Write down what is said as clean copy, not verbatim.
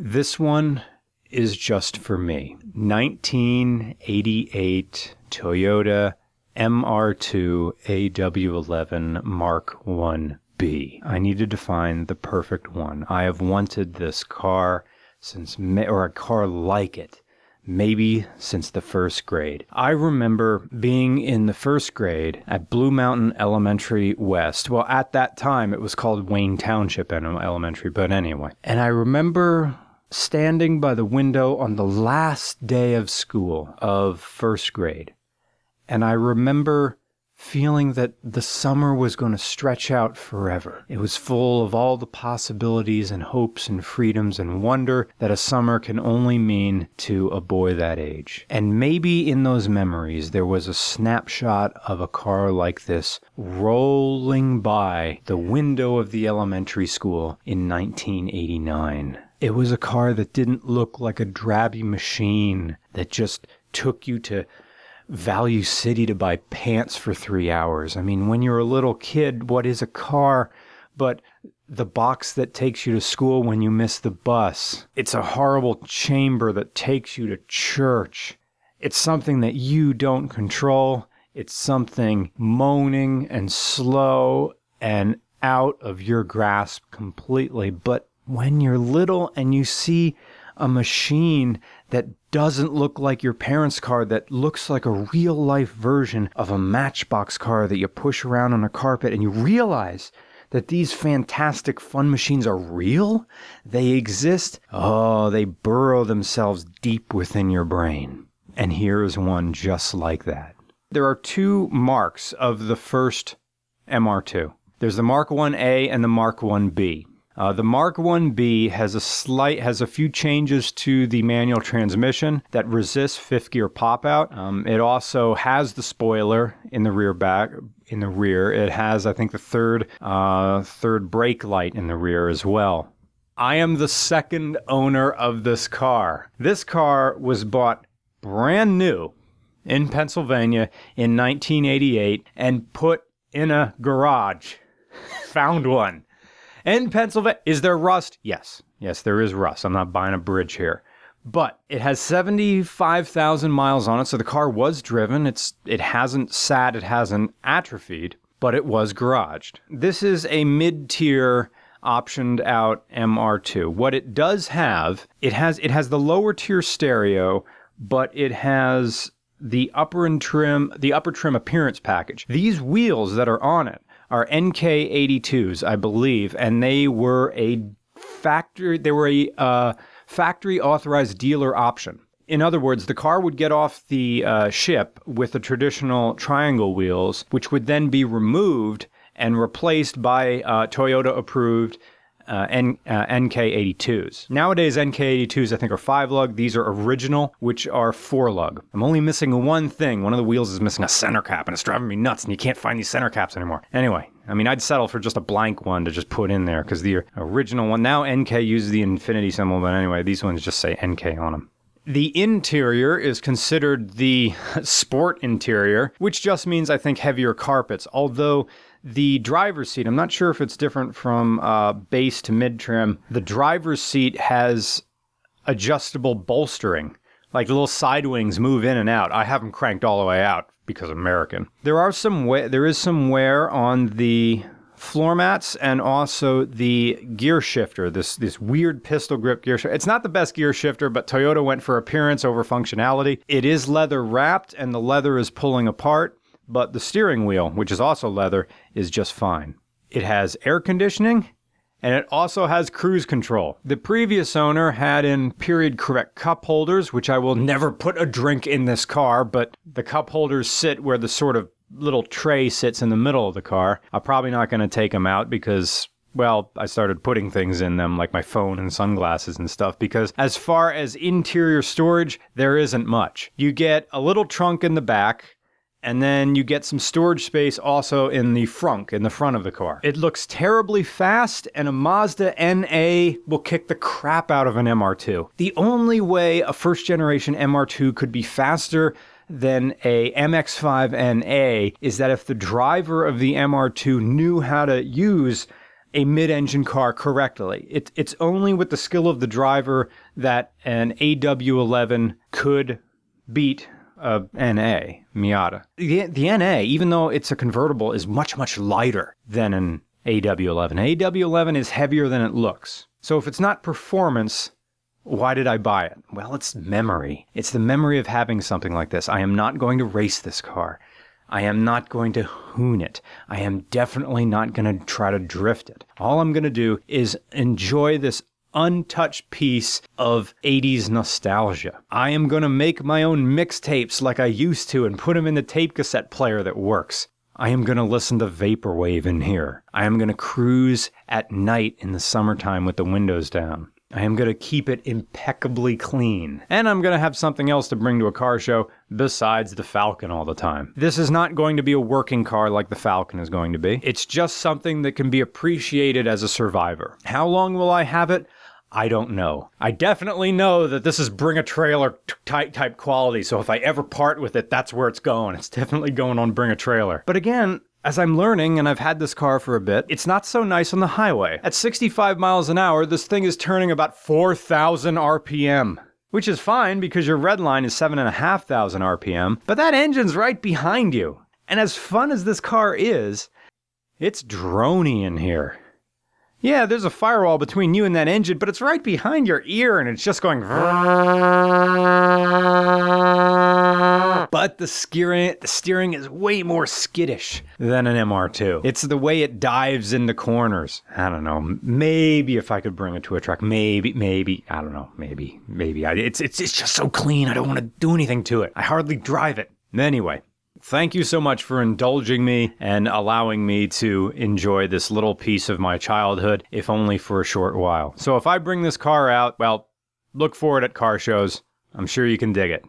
This one is just for me. 1988 Toyota MR2 AW11 Mk1b. I needed to find the perfect one. I have wanted this car or a car like it, maybe since the first grade. I remember being in the first grade at Blue Mountain Elementary West. Well, at that time, it was called Wayne Township Elementary, but anyway. And I remember standing by the window on the last day of school of first grade. And I remember feeling that the summer was going to stretch out forever. It was full of all the possibilities and hopes and freedoms and wonder that a summer can only mean to a boy that age. And maybe in those memories there was a snapshot of a car like this rolling by the window of the elementary school in 1989. It was a car that didn't look like a drabby machine that just took you to Value City to buy pants for 3 hours. I mean, when you're a little kid, what is a car but the box that takes you to school when you miss the bus? It's a horrible chamber that takes you to church. It's something that you don't control. It's something moaning and slow and out of your grasp completely. But when you're little and you see a machine that doesn't look like your parents' car, that looks like a real-life version of a Matchbox car that you push around on a carpet, and you realize that these fantastic fun machines are real, they exist, they burrow themselves deep within your brain. And here is one just like that. There are two marks of the first MR2. There's the Mk1a and the Mk1b. The Mk1b has a few changes to the manual transmission that resists fifth gear pop out. It also has the spoiler in the rear. It has, I think, the third brake light in the rear as well. I am the second owner of this car. This car was bought brand new in Pennsylvania in 1988 and put in a garage. Found one. In Pennsylvania. Is there rust? Yes. Yes, there is rust. I'm not buying a bridge here. But it has 75,000 miles on it, so the car was driven. It hasn't sat, it hasn't atrophied, but it was garaged. This is a mid-tier optioned out MR2. What it does have, it has the lower tier stereo, but it has the upper trim appearance package. These wheels that are on it are Mk1b, I believe, and they were a factory authorized dealer option. In other words, the car would get off the ship with the traditional triangle wheels, which would then be removed and replaced by Toyota approved Mk1bs. Nowadays, Mk1bs I think are 5-lug. These are original, which are 4-lug. I'm only missing one thing. One of the wheels is missing a center cap, and it's driving me nuts, and you can't find these center caps anymore. Anyway, I mean, I'd settle for just a blank one to just put in there, because the original one, now NK uses the infinity symbol, but anyway, these ones just say NK on them. The interior is considered the sport interior, which just means, I think, heavier carpets, although the driver's seat, I'm not sure if it's different from base to mid-trim. The driver's seat has adjustable bolstering, like the little side wings move in and out. I have them cranked all the way out because I'm American. There is some wear on the floor mats and also the gear shifter, this weird pistol grip gear shifter. It's not the best gear shifter, but Toyota went for appearance over functionality. It is leather wrapped and the leather is pulling apart. But the steering wheel, which is also leather, is just fine. It has air conditioning, and it also has cruise control. The previous owner had in period correct cup holders, which I will never put a drink in this car, but the cup holders sit where the sort of little tray sits in the middle of the car. I'm probably not going to take them out because, well, I started putting things in them, like my phone and sunglasses and stuff, because as far as interior storage, there isn't much. You get a little trunk in the back, and then you get some storage space also in the front of the car. It looks terribly fast, and a Mazda NA will kick the crap out of an MR2. The only way a first-generation MR2 could be faster than a MX-5 NA is that if the driver of the MR2 knew how to use a mid-engine car correctly. It's only with the skill of the driver that an AW11 could beat a NA Miata. The NA, even though it's a convertible, is much, much lighter than an AW11. AW11 is heavier than it looks. So if it's not performance, why did I buy it? Well, it's memory. It's the memory of having something like this. I am not going to race this car. I am not going to hoon it. I am definitely not going to try to drift it. All I'm going to do is enjoy this untouched piece of 80s nostalgia. I am going to make my own mixtapes like I used to and put them in the tape cassette player that works. I am going to listen to Vaporwave in here. I am going to cruise at night in the summertime with the windows down. I am going to keep it impeccably clean. And I'm going to have something else to bring to a car show besides the Falcon all the time. This is not going to be a working car like the Falcon is going to be. It's just something that can be appreciated as a survivor. How long will I have it? I don't know. I definitely know that this is bring a trailer type quality, so if I ever part with it, that's where it's going. It's definitely going on bring a trailer. But again, as I'm learning, and I've had this car for a bit, it's not so nice on the highway. At 65 miles an hour, this thing is turning about 4,000 RPM. Which is fine because your red line is 7,500 RPM, but that engine's right behind you. And as fun as this car is, it's droney in here. Yeah, there's a firewall between you and that engine, but it's right behind your ear and it's just going... But the steering is way more skittish than an MR2. It's the way it dives into corners. I don't know. Maybe if I could bring it to a track, maybe, I don't know, maybe. It's just so clean, I don't want to do anything to it. I hardly drive it. Anyway. Thank you so much for indulging me and allowing me to enjoy this little piece of my childhood, if only for a short while. So if I bring this car out, well, look for it at car shows. I'm sure you can dig it.